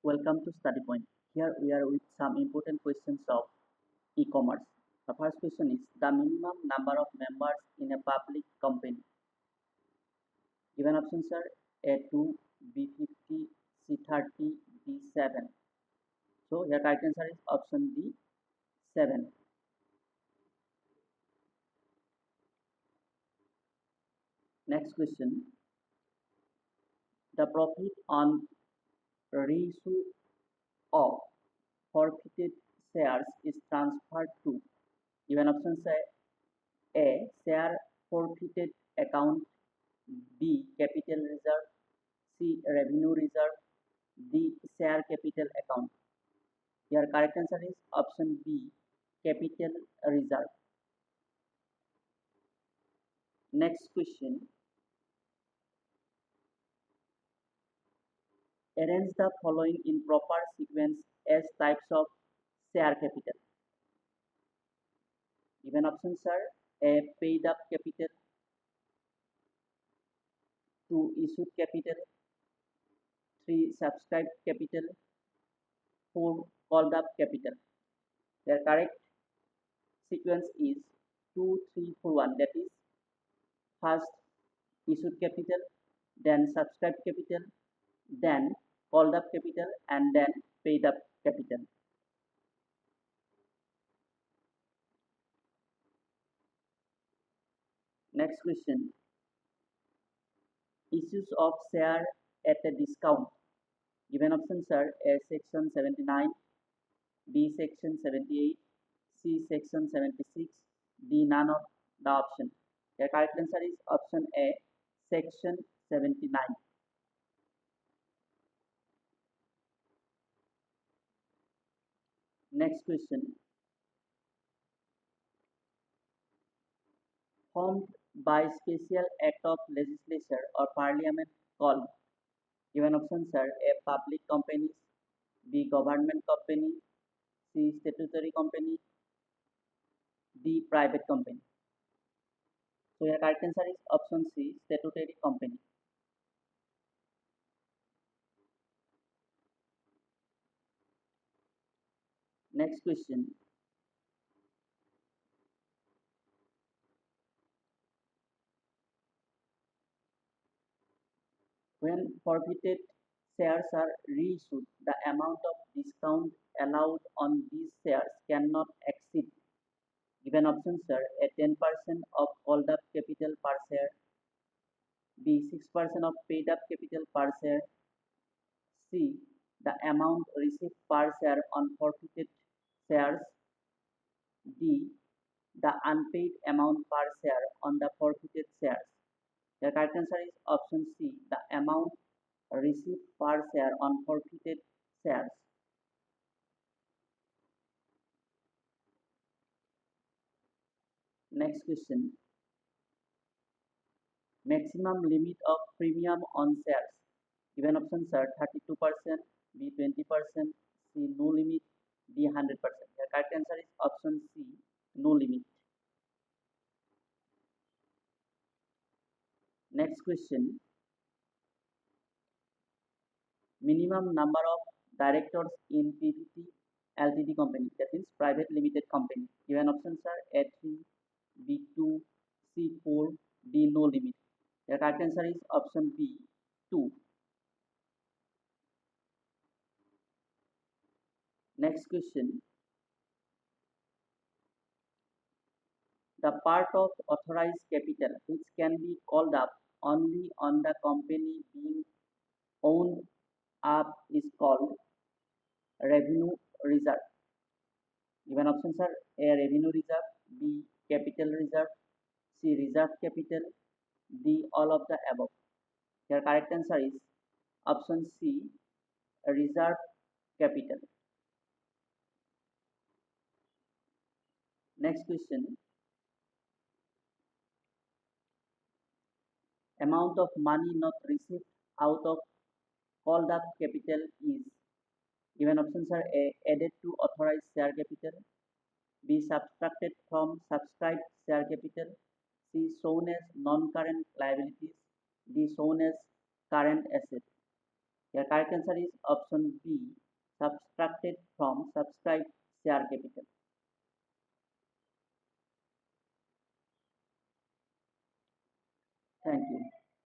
Welcome to Study Point. Here we are with some important questions of e-commerce. The first question is the minimum number of members in a public company. Given options are A2, B50, C30, D7. So the correct answer is option D, 7. Next question. The profit on reissue of forfeited shares is transferred to. Given options are A. Share forfeited account, B. Capital reserve, C. Revenue reserve, D. Share capital account. Your correct answer is option B. Capital reserve. Next question. Arrange the following in proper sequence as types of share capital. Given options are A. Paid up capital, 2. Issued capital, 3. Subscribed capital, 4. Called up capital. The correct sequence is 2, 3, 4, 1. That is first issued capital, then subscribed capital, then called up capital, and then paid up capital. Next question. Issues of share at a discount. Given options are A. Section 79, B. Section 78, C. Section 76, D. None of the option. The correct answer is option A. Section 79. Next question. Formed by special act of legislature or parliament called. Given options are A. Public companies, B. Government company, C. Statutory company, D. Private company. So your correct answer is option C. Statutory company. Next question. When forfeited shares are reissued, the amount of discount allowed on these shares cannot exceed. Given options are A. 10% of called up capital per share, B. 6% of paid up capital per share, C. The amount received per share on forfeited shares, D. The unpaid amount per share on the forfeited shares. The correct answer is option C. The amount received per share on forfeited shares. Next question. Maximum limit of premium on shares. Given options are 32%, B 20%, C no limit, D 100%. The correct answer is option C, no limit. Next question. Minimum number of directors in PVT Ltd company, that is private limited company. Given options are A3, B2, C4, D no limit. The correct answer is option B, 2. Next question. The part of authorized capital which can be called up only on the company being owned up is called revenue reserve. Given options are A. Revenue reserve, B. Capital reserve, C. Reserve capital, D. All of the above. Your correct answer is option C. Reserve capital. Next question. Amount of money not received out of called up capital is. Given options are A. Added to authorized share capital, B. Subtracted from subscribed share capital, C. Shown as non-current liabilities, D. Shown as current assets. Your correct answer is option B, subtracted from subscribed share capital. Thank you.